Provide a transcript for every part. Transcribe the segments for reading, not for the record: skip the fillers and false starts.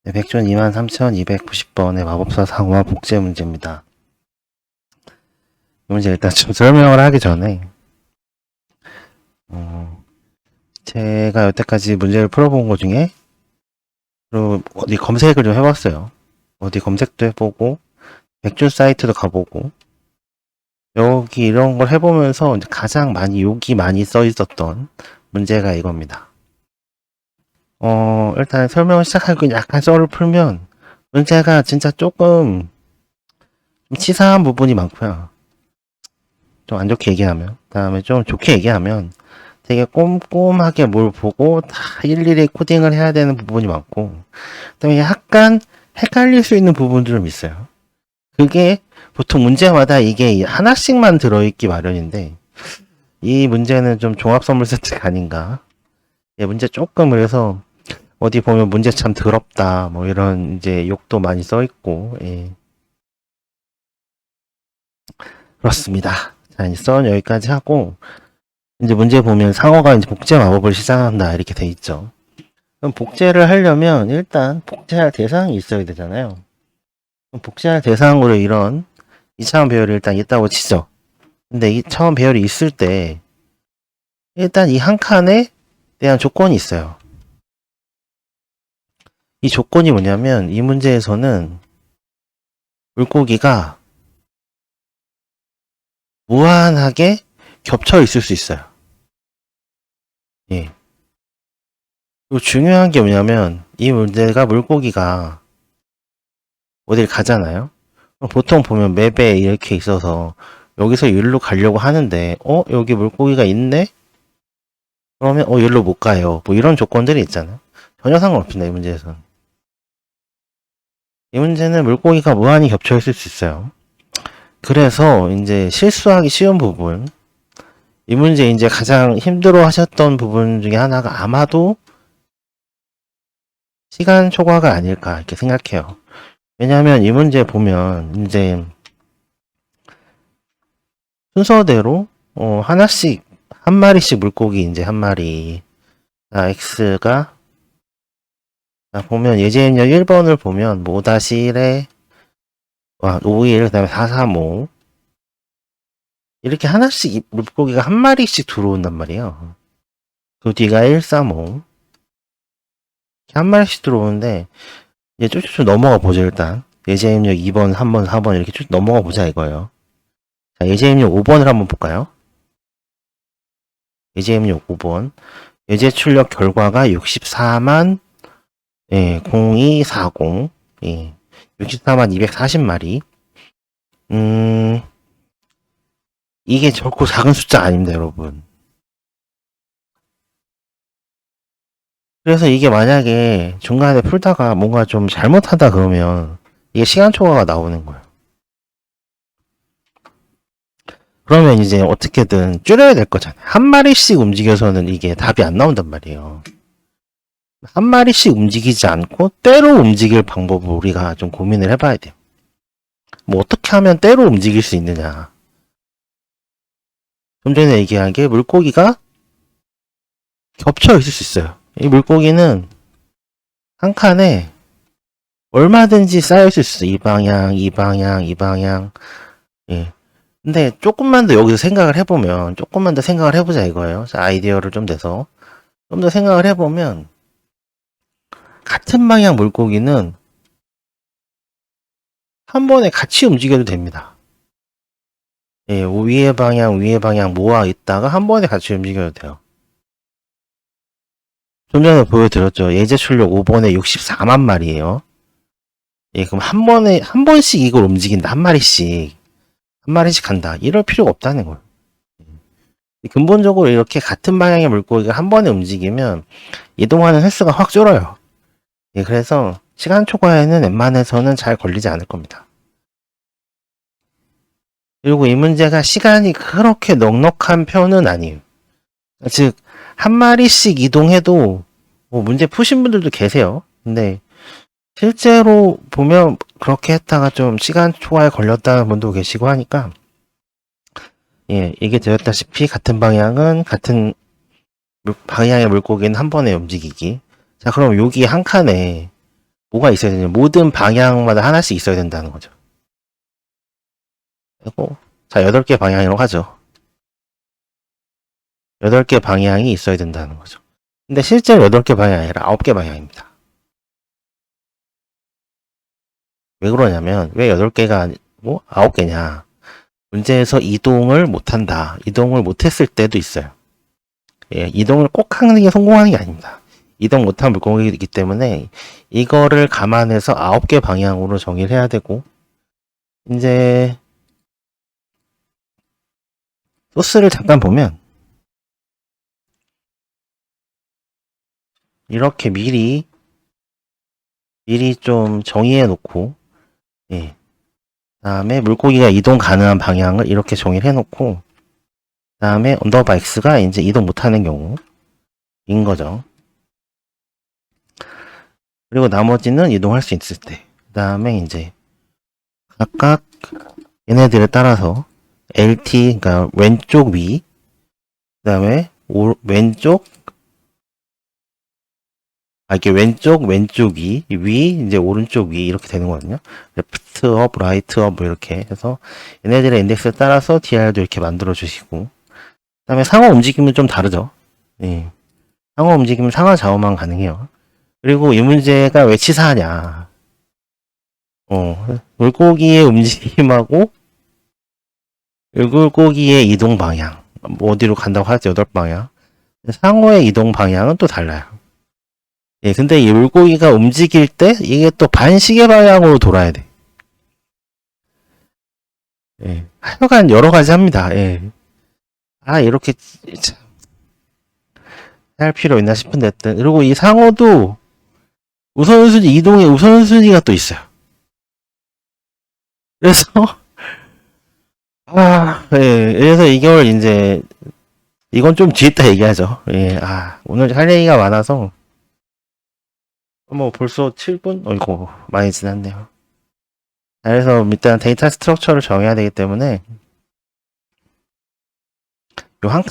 네, 백준 23,290번의 마법사 상호와 복제 문제입니다. 이 문제 일단 좀 설명을 하기 전에 제가 여태까지 문제를 풀어본 것 중에 어디 검색을 좀 해봤어요. 어디 검색도 해보고 백준 사이트도 가보고 여기 이런 걸 해보면서 가장 많이 욕이 많이 써 있었던 문제가 이겁니다. 일단 설명을 시작하고 약간 썰을 풀면 문제가 진짜 조금 치사한 부분이 많고요. 좀 안 좋게 얘기하면, 그다음에 좀 좋게 얘기하면 되게 꼼꼼하게 뭘 보고 다 일일이 코딩을 해야 되는 부분이 많고, 그다음에 약간 헷갈릴 수 있는 부분들은 있어요. 그게 보통 문제마다 이게 하나씩만 들어있기 마련인데, 이 문제는 좀 종합 선물 세트가 아닌가. 예, 문제 조금 그래서 어디 보면 문제 참 더럽다, 뭐 이런 이제 욕도 많이 써 있고, 예. 그렇습니다. 자, 이제 썰 여기까지 하고, 이제 문제 보면 상어가 이제 복제 마법을 시작한다 이렇게 돼 있죠. 그럼 복제를 하려면 일단 복제할 대상이 있어야 되잖아요. 그럼 복제할 대상으로 이런 2차원 배열이 일단 있다고 치죠. 근데 2차원 배열이 있을 때 일단 이 한 칸에 대한 조건이 있어요. 이 조건이 뭐냐면 이 문제에서는 물고기가 무한하게 겹쳐 있을 수 있어요. 예. 그리고 중요한 게 뭐냐면 이 문제가 물고기가 어딜 가잖아요. 보통 보면 맵에 이렇게 있어서 여기서 여기로 가려고 하는데 여기 물고기가 있네? 그러면 여기로 못 가요. 뭐 이런 조건들이 있잖아요. 전혀 상관없습니다. 이 문제에서는. 이 문제는 물고기가 무한히 겹쳐 있을 수 있어요. 그래서 이제 실수하기 쉬운 부분, 이 문제 이제 가장 힘들어 하셨던 부분 중에 하나가 아마도 시간 초과가 아닐까 이렇게 생각해요. 왜냐하면 이 문제 보면 이제 순서대로 하나씩 한 마리씩 물고기 이제 한 마리. x가 보면 예제 입력 1번을 보면 5-1에 51 그다음에 435 이렇게 하나씩 물고기가 한 마리씩 들어온단 말이에요. 그 뒤가 135 한 마리씩 들어오는데 이제 쭉쭉 넘어가 보죠. 일단 예제 입력 2번, 3번, 4번 이렇게 쭉 넘어가 보자 이거예요. 자, 예제 입력 5번을 한번 볼까요? 예제 입력 5번 예제 출력 결과가 64만 0240 64만 240마리 이게 결코 작은 숫자 아닙니다, 여러분. 그래서 이게 만약에 중간에 풀다가 뭔가 좀 잘못하다 그러면 이게 시간 초과가 나오는 거예요. 그러면 이제 어떻게든 줄여야 될 거잖아요. 한 마리씩 움직여서는 이게 답이 안 나온단 말이에요. 한 마리씩 움직이지 않고 때로 움직일 방법을 우리가 좀 고민을 해봐야 돼요. 뭐 어떻게 하면 때로 움직일 수 있느냐. 좀 전에 얘기한 게 물고기가 겹쳐 있을 수 있어요. 이 물고기는 한 칸에 얼마든지 쌓여 있을 수 있어요. 이 방향, 이 방향, 이 방향. 예. 근데 조금만 더 여기서 생각을 해보면, 조금만 더 생각을 해보자 이거예요. 자, 아이디어를 좀 내서 좀 더 생각을 해보면 같은 방향 물고기는 한 번에 같이 움직여도 됩니다. 예, 위의 방향 모아 있다가 한 번에 같이 움직여도 돼요. 좀 전에 보여드렸죠. 예제 출력 5번에 64만 마리예요. 예, 그럼 한 번씩 이걸 움직인다. 한 마리씩 간다. 이럴 필요가 없다는 거예요. 근본적으로 이렇게 같은 방향의 물고기가 한 번에 움직이면 이동하는 횟수가 확 줄어요. 예, 그래서 시간 초과에는 웬만해서는 잘 걸리지 않을 겁니다. 그리고 이 문제가 시간이 그렇게 넉넉한 편은 아니에요. 즉, 한 마리씩 이동해도 뭐 문제 푸신 분들도 계세요. 근데 실제로 보면 그렇게 했다가 좀 시간 초과에 걸렸다는 분도 계시고 하니까 예, 얘기 드렸다시피 같은 방향의 물고기는 한 번에 움직이기. 자, 그럼 여기 한 칸에 뭐가 있어야 되냐. 모든 방향마다 하나씩 있어야 된다는 거죠. 그리고, 자, 8개 방향이라고 하죠. 8개 방향이 있어야 된다는 거죠. 근데 실제로 8개 방향이 아니라 9개 방향입니다. 왜 그러냐면, 왜 8개가 아니고 9개냐. 문제에서 이동을 못한다. 이동을 못했을 때도 있어요. 예, 이동을 꼭 하는 게 성공하는 게 아닙니다. 이동 못한 물고기이기 때문에 이거를 감안해서 9개 방향으로 정의를 해야 되고, 이제 소스를 잠깐 보면 이렇게 미리 좀 정의해 놓고, 예, 다음에 물고기가 이동 가능한 방향을 이렇게 정의를 해 놓고, 다음에 언더바 x가 이제 이동 못하는 경우인 거죠. 그리고 나머지는 이동할 수 있을 때. 그 다음에 이제 각각 얘네들에 따라서 LT, 그러니까 왼쪽 위, 그 다음에 왼쪽, 이렇게 왼쪽 위, 이제 오른쪽 위, 이렇게 되는 거거든요. 레프트 업, 라이트 업, 이렇게 해서 얘네들의 인덱스에 따라서 DR도 이렇게 만들어 주시고, 그 다음에 상어 움직임은 좀 다르죠. 예. 상어 움직임은 상하 좌우만 가능해요. 그리고 이 문제가 왜 치사하냐. 물고기의 움직임하고 물고기의 이동 방향, 뭐 어디로 간다고 하지, 8방향. 상어의 이동 방향은 또 달라요. 예, 근데 이 물고기가 움직일 때 이게 또 반시계 방향으로 돌아야 돼. 예, 하여간 여러 가지 합니다. 예. 이렇게 참, 할 필요 있나 싶은데, 그리고 이 상어도 우선순위, 이동의 우선순위가 또 있어요. 그래서, 예, 그래서 이걸 이제, 이건 좀 뒤에다 얘기하죠. 예, 오늘 할 얘기가 많아서, 뭐 벌써 7분? 어이구, 많이 지났네요. 그래서 일단 데이터 스트럭처를 정해야 되기 때문에, 요 한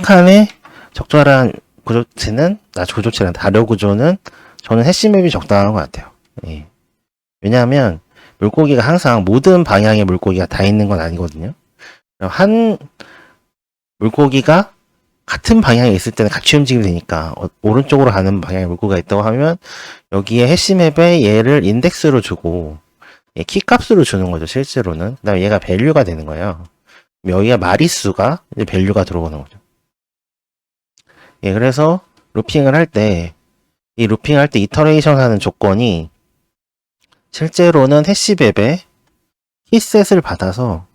칸의 적절한 구조체는, 구조체란 다려 구조는 저는 해시맵이 적당한 것 같아요. 예. 왜냐하면 물고기가 항상 모든 방향의 물고기가 다 있는 건 아니거든요. 한 물고기가 같은 방향에 있을 때는 같이 움직이면 되니까 오른쪽으로 가는 방향의 물고기가 있다고 하면 여기에 해시맵에 얘를 인덱스로 주고 키값으로 주는 거죠. 실제로는. 그 다음에 얘가 밸류가 되는 거예요. 여기가 마리수가 이제 밸류가 들어오는 거죠. 예, 그래서 루핑을 할 때, 이 루핑할 때 이터레이션 하는 조건이 실제로는 해시맵에 키셋을 받아서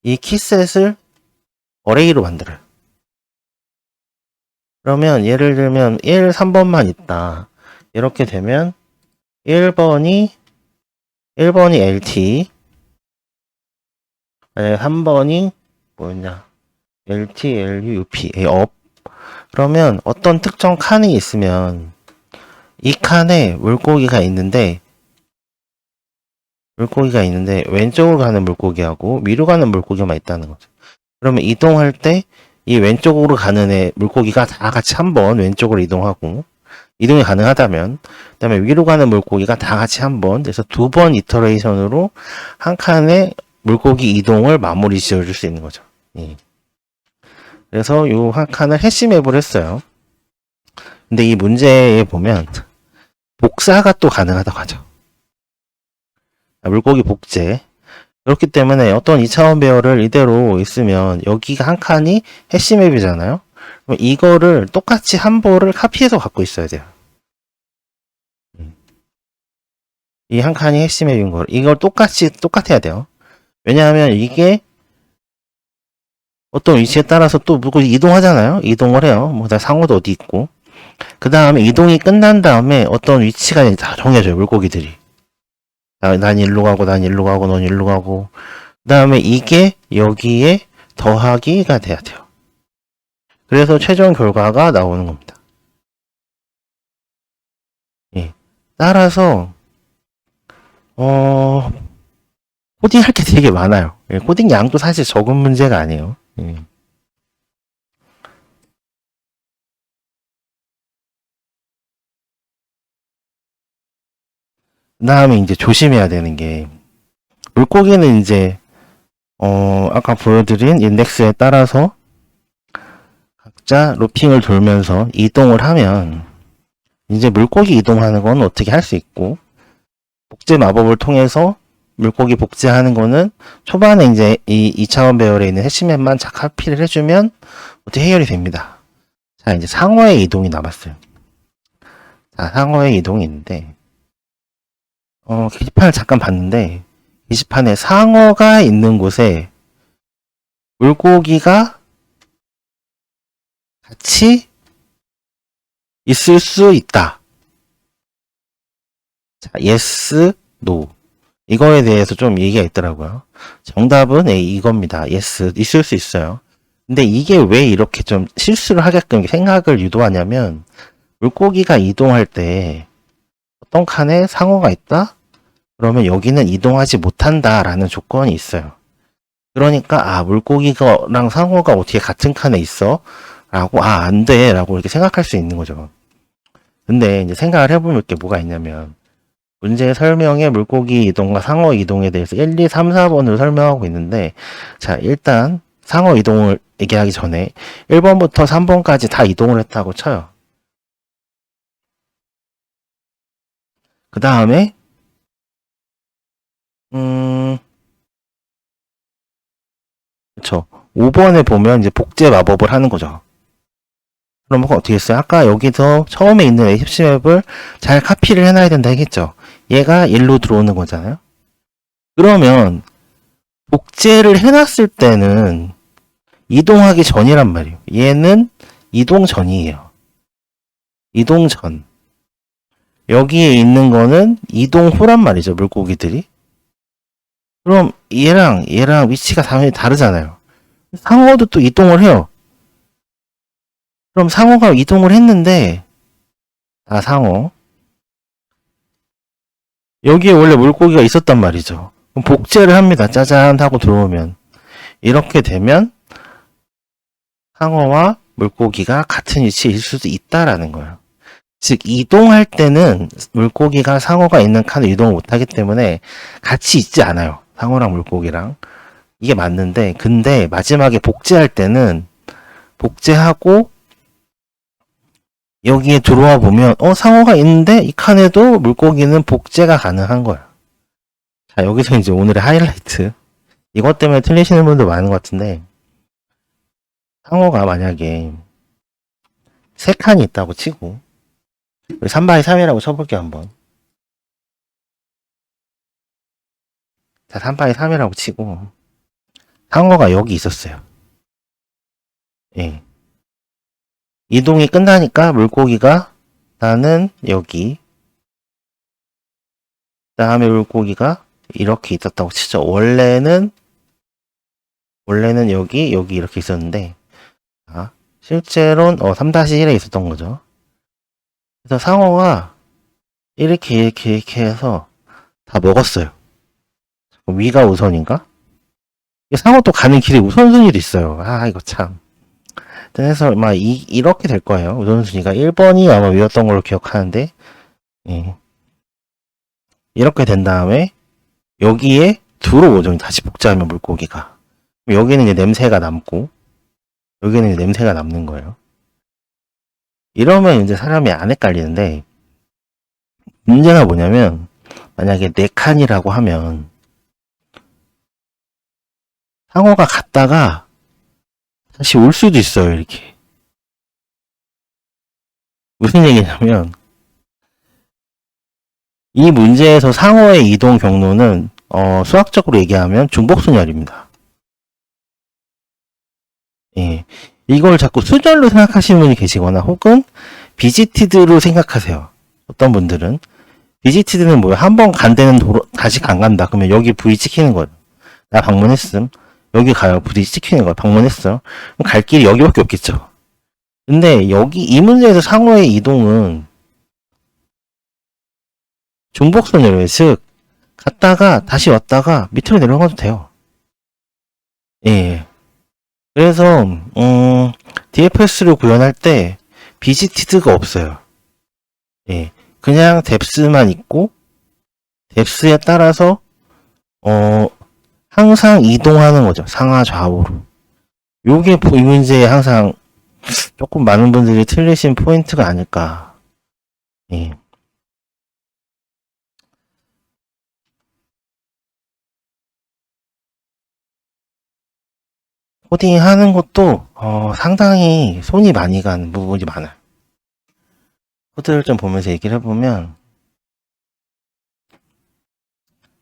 이 키셋을 어레이로 만들어요. 그러면 예를 들면 1, 3번만 있다. 이렇게 되면 1번이 LT, 3번이 뭐였냐? LT, LU, UP, 업. 그러면 어떤 특정 칸이 있으면 이 칸에 물고기가 있는데 왼쪽으로 가는 물고기하고 위로 가는 물고기만 있다는 거죠. 그러면 이동할 때 이 왼쪽으로 가는 물고기가 다 같이 한번 왼쪽으로 이동하고 이동이 가능하다면 그다음에 위로 가는 물고기가 다 같이 한번 그래서 2번 이터레이션으로 한 칸의 물고기 이동을 마무리 지어줄 수 있는 거죠. 예. 그래서 이 한 칸을 해시맵을 했어요. 근데 이 문제에 보면 복사가 또 가능하다고 하죠. 물고기 복제. 그렇기 때문에 어떤 2차원 배열을 이대로 있으면 여기가 한 칸이 해시맵이잖아요. 그럼 이거를 똑같이 한 볼을 카피해서 갖고 있어야 돼요. 이 한 칸이 해시맵인 걸 이걸 똑같아야 돼요. 왜냐하면 이게 어떤 위치에 따라서 또 물고기 이동하잖아요. 이동을 해요. 뭐 다 상어도 어디 있고. 그 다음에 이동이 끝난 다음에 어떤 위치가 다 정해져요. 물고기들이. 난 일로 가고 난 일로 가고 넌 일로 가고 그 다음에 이게 여기에 더하기가 돼야 돼요. 그래서 최종 결과가 나오는 겁니다. 예. 따라서 코딩할 게 되게 많아요. 예. 코딩 양도 사실 적은 문제가 아니에요. 예. 그 다음에 이제 조심해야 되는 게, 물고기는 이제, 아까 보여드린 인덱스에 따라서 각자 루핑을 돌면서 이동을 하면, 이제 물고기 이동하는 건 어떻게 할 수 있고, 복제 마법을 통해서 물고기 복제하는 거는 초반에 이제 이 2차원 배열에 있는 해시맵만 잘 카피를 해주면 어떻게 해결이 됩니다. 자, 이제 상어의 이동이 남았어요. 자, 상어의 이동이 있는데, 게시판을 잠깐 봤는데, 게시판에 상어가 있는 곳에 물고기가 같이 있을 수 있다. 자, yes, no. 이거에 대해서 좀 얘기가 있더라고요. 정답은 이겁니다. yes, 있을 수 있어요. 근데 이게 왜 이렇게 좀 실수를 하게끔 생각을 유도하냐면, 물고기가 이동할 때 어떤 칸에 상어가 있다? 그러면 여기는 이동하지 못한다라는 조건이 있어요. 그러니까 물고기랑 상어가 어떻게 같은 칸에 있어? 라고 안 돼 라고 이렇게 생각할 수 있는 거죠. 근데 이제 생각을 해보면 게 뭐가 있냐면, 문제 설명에 물고기 이동과 상어 이동에 대해서 1, 2, 3, 4번으로 설명하고 있는데, 자, 일단 상어 이동을 얘기하기 전에 1번부터 3번까지 다 이동을 했다고 쳐요. 그 다음에 그쵸. 5번에 보면 이제 복제 마법을 하는 거죠. 그럼 어떻게 했어요? 아까 여기서 처음에 있는 A10맵을 잘 카피를 해놔야 된다 했겠죠. 얘가 일로 들어오는 거잖아요. 그러면 복제를 해놨을 때는 이동하기 전이란 말이에요. 얘는 이동 전이에요. 이동 전. 여기에 있는 거는 이동 후란 말이죠. 물고기들이. 그럼 얘랑 위치가 당연히 다르잖아요. 상어도 또 이동을 해요. 그럼 상어가 이동을 했는데, 상어. 여기에 원래 물고기가 있었단 말이죠. 그럼 복제를 합니다. 짜잔 하고 들어오면. 이렇게 되면 상어와 물고기가 같은 위치에 있을 수도 있다라는 거예요. 즉 이동할 때는 물고기가 상어가 있는 칸을 이동을 못하기 때문에 같이 있지 않아요. 상어랑 물고기랑. 이게 맞는데, 근데 마지막에 복제할 때는 복제하고 여기에 들어와 보면 상어가 있는데 이 칸에도 물고기는 복제가 가능한 거예요. 자, 여기서 이제 오늘의 하이라이트. 이것 때문에 틀리시는 분도 많은 것 같은데, 상어가 만약에 3칸이 있다고 치고 3x3이라고 쳐볼게요. 한번. 자, 3x3이라고 치고 상어가 여기 있었어요. 예. 이동이 끝나니까 물고기가 나는 여기, 그 다음에 물고기가 이렇게 있었다고 치죠. 원래는 여기 이렇게 있었는데, 실제로는 3-1에 있었던 거죠. 그래서 상어가 이렇게 해서 다 먹었어요. 위가 우선인가? 상어 또 가는 길에 우선순위도 있어요. 이거 참. 그래서 이렇게 될 거예요. 우선순위가 1번이 아마 위였던 걸로 기억하는데, 예. 이렇게 된 다음에 여기에 들어오죠. 다시 복제하면 물고기가. 여기는 이제 냄새가 남고 여기는 이제 냄새가 남는 거예요. 이러면 이제 사람이 안 헷갈리는데, 문제가 뭐냐면 만약에 4칸이라고 하면 상어가 갔다가 다시 올 수도 있어요. 이렇게. 무슨 얘기냐면, 이 문제에서 상어의 이동 경로는 수학적으로 얘기하면 중복순열입니다. 예. 이걸 자꾸 수절로 생각하시는 분이 계시거나 혹은 비지티드로 생각하세요. 어떤 분들은 비지티드는 뭐예요? 한번 간 데는 다시 안 간다. 그러면 여기 V 찍히는 거예요. 나 방문했음. 여기 가요. V 찍히는 거예요. 방문했어. 그럼 갈 길이 여기밖에 없겠죠. 근데 이 문제에서 상어의 이동은 중복순열이에요. 즉 갔다가 다시 왔다가 밑으로 내려가도 돼요. 예. 그래서 DFS를 구현할 때 비지티드가 없어요. 예. 그냥 뎁스만 있고 뎁스에 따라서 항상 이동하는 거죠. 상하 좌우로. 요게 이 문제에 항상 조금 많은 분들이 틀리신 포인트가 아닐까. 예. 코딩 하는 것도 상당히 손이 많이 가는 부분이 많아요. 코드를 좀 보면서 얘기를 해보면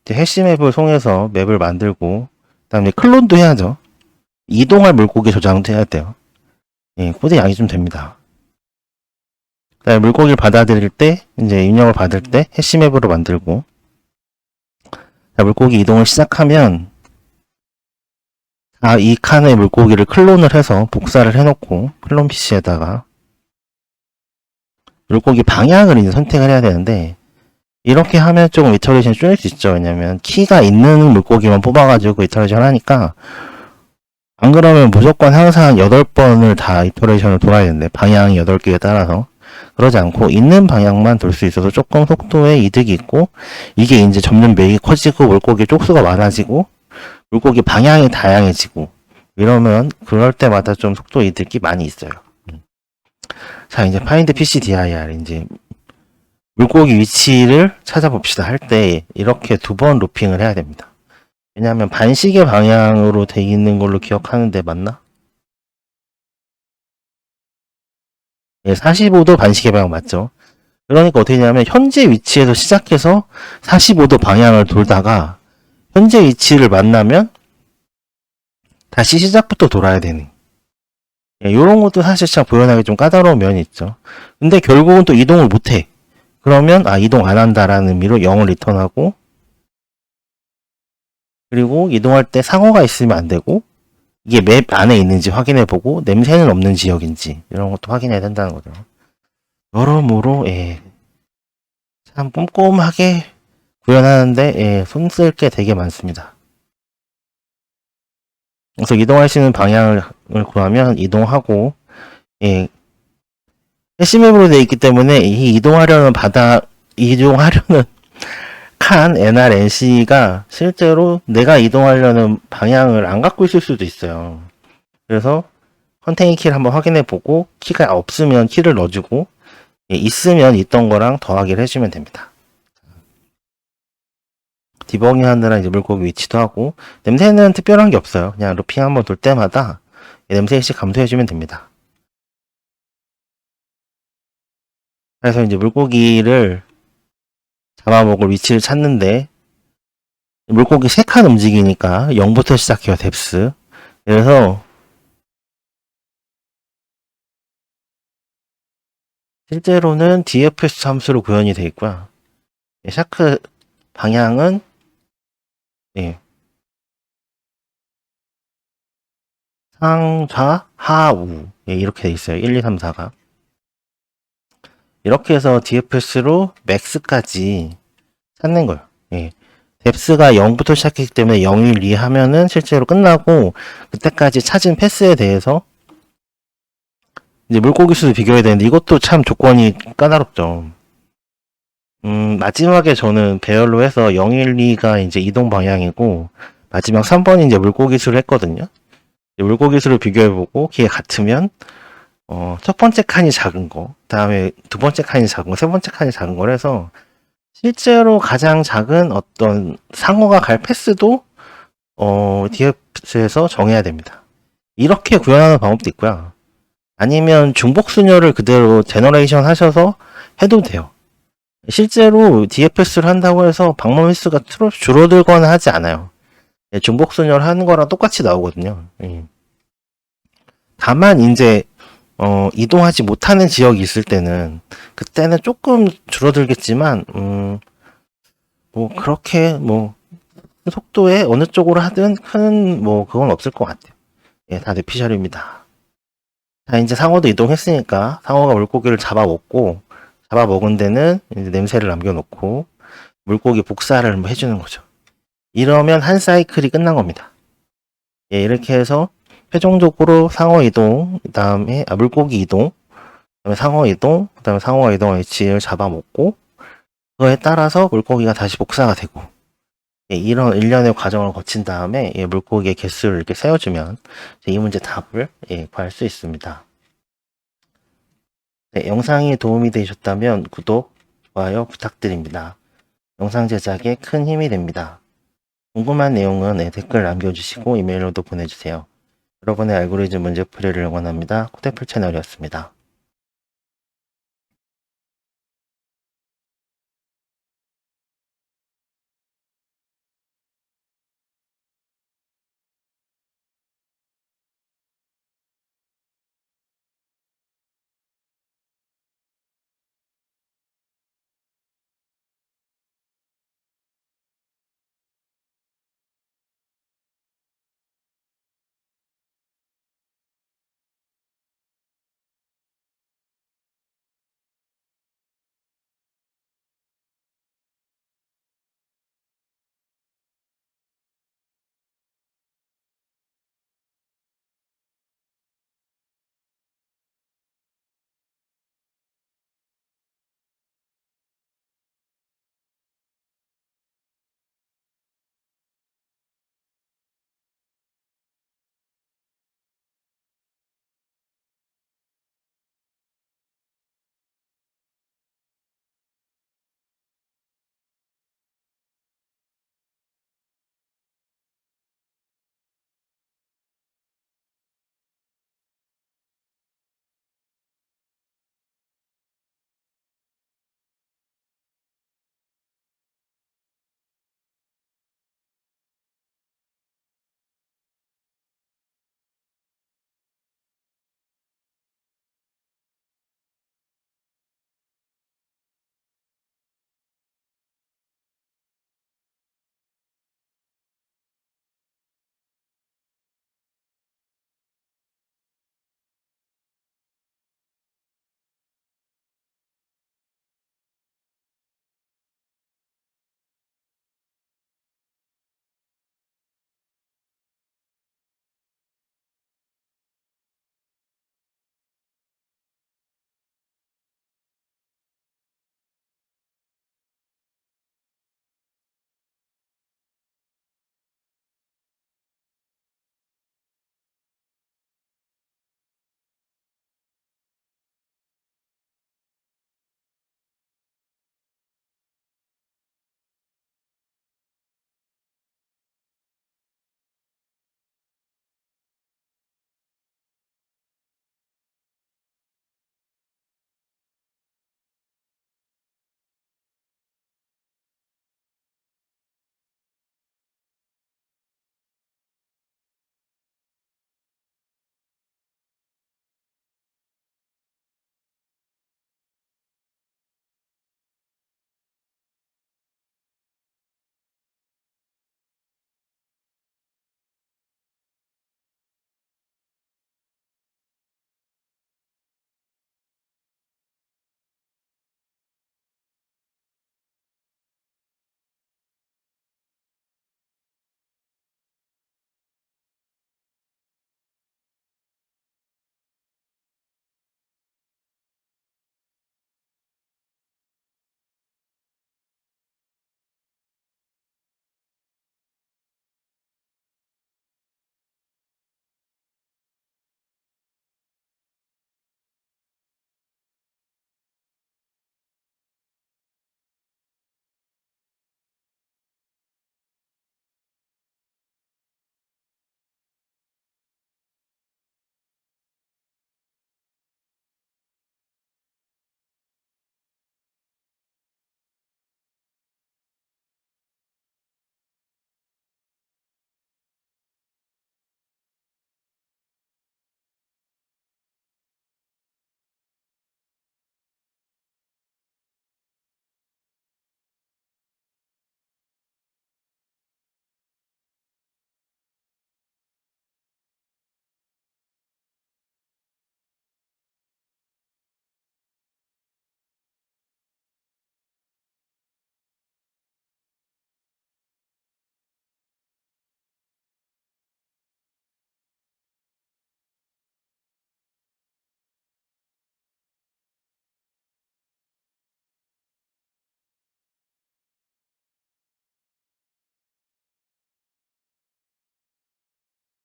이제 해시 맵을 통해서 맵을 만들고 그다음에 클론도 해야죠. 이동할 물고기 저장도 해야 돼요. 예, 코드 양이 좀 됩니다. 그다음에 물고기를 받아들일 때 이제 입력을 받을 때 해시 맵으로 만들고 자, 물고기 이동을 시작하면 이 칸의 물고기를 클론을 해서 복사를 해놓고 클론 PC에다가 물고기 방향을 이제 선택을 해야 되는데 이렇게 하면 조금 이터레이션 줄일 수 있죠. 왜냐면 키가 있는 물고기만 뽑아가지고 이터레이션 하니까 안 그러면 무조건 항상 8번을 다 이터레이션을 돌아야 되는데 방향이 8개에 따라서 그러지 않고 있는 방향만 돌 수 있어서 조금 속도에 이득이 있고 이게 이제 점점 맥이 커지고 물고기 쪽수가 많아지고 물고기 방향이 다양해지고 이러면 그럴 때마다 좀 속도 이득이 많이 있어요. 자, 이제 find PCDIR 이제 물고기 위치를 찾아봅시다 할 때 이렇게 2번 루핑을 해야 됩니다. 왜냐하면 반시계 방향으로 돼 있는 걸로 기억하는데 맞나? 예, 45도 반시계 방향 맞죠? 그러니까 어떻게 되냐면 현재 위치에서 시작해서 45도 방향을 돌다가 현재 위치를 만나면 다시 시작부터 돌아야 되는 이런 것도 사실상 구현하기 좀 까다로운 면이 있죠. 근데 결국은 또 이동을 못해. 그러면 이동 안 한다라는 의미로 0을 리턴하고 그리고 이동할 때 상어가 있으면 안 되고 이게 맵 안에 있는지 확인해 보고 냄새는 없는 지역인지 이런 것도 확인해야 된다는 거죠. 여러모로 참 꼼꼼하게 구현하는데 손 쓸 게 되게 많습니다. 그래서 이동하시는 방향을 구하면 이동하고 해시맵으로 되어 있기 때문에 이 이동하려는 칸 NRNC가 실제로 내가 이동하려는 방향을 안 갖고 있을 수도 있어요. 그래서 컨테인 키를 한번 확인해 보고 키가 없으면 키를 넣어주고 있으면 있던 거랑 더하기를 해주면 됩니다. 디버깅 하느라 이제 물고기 위치도 하고 냄새는 특별한 게 없어요. 그냥 루핑 한번 돌 때마다 냄새씩 감소해주면 됩니다. 그래서 이제 물고기를 잡아먹을 위치를 찾는데 물고기 3칸 움직이니까 0부터 시작해요. 뎁스. 그래서 실제로는 DFS 함수로 구현이 되어 있고요. 샤크 방향은 상좌 하우 이렇게 되어 있어요. 1, 2, 3, 4가 이렇게 해서 DFS로 맥스까지 찾는 거예요. 뎁스가 0부터 시작했기 때문에 0, 1, 2 하면은 실제로 끝나고 그때까지 찾은 패스에 대해서 이제 물고기 수도 비교해야 되는데 이것도 참 조건이 까다롭죠. 마지막에 저는 배열로 해서 0, 1, 2가 이제 이동 방향이고 마지막 3번이 이제 물고기 수를 했거든요. 물고기 수를 비교해보고 그게 같으면 첫 번째 칸이 작은 거, 다음에 두 번째 칸이 작은 거, 세 번째 칸이 작은 거라서 실제로 가장 작은 어떤 상어가 갈 패스도 DFS에서 정해야 됩니다. 이렇게 구현하는 방법도 있고요. 아니면 중복 순열을 그대로 제너레이션 하셔서 해도 돼요. 실제로 DFS를 한다고 해서 방문 횟수가 줄어들거나 하지 않아요. 중복 순열 하는 거랑 똑같이 나오거든요. 다만 이제 이동하지 못하는 지역이 있을 때는 그때는 조금 줄어들겠지만 뭐 그렇게 뭐 속도에 어느 쪽으로 하든 큰 뭐 그건 없을 것 같아요. 다 뇌피셜입니다. 자, 이제 상어도 이동했으니까 상어가 물고기를 잡아먹은 데는 이제 냄새를 남겨놓고 물고기 복사를 해주는 거죠. 이러면 한 사이클이 끝난 겁니다. 이렇게 해서 최종적으로 상어 이동, 그 다음에 물고기 이동, 그 다음에 상어 이동, 그 다음에 상어가 이동한 위치를 잡아먹고 그거에 따라서 물고기가 다시 복사가 되고, 예, 이런 일련의 과정을 거친 다음에 예, 물고기의 개수를 이렇게 세워주면 이 문제 답을 예, 구할 수 있습니다. 네, 영상이 도움이 되셨다면 구독, 좋아요 부탁드립니다. 영상 제작에 큰 힘이 됩니다. 궁금한 내용은 예, 댓글 남겨주시고 이메일로도 보내주세요. 여러분의 알고리즘 문제풀이를 응원합니다. 코데풀 채널이었습니다.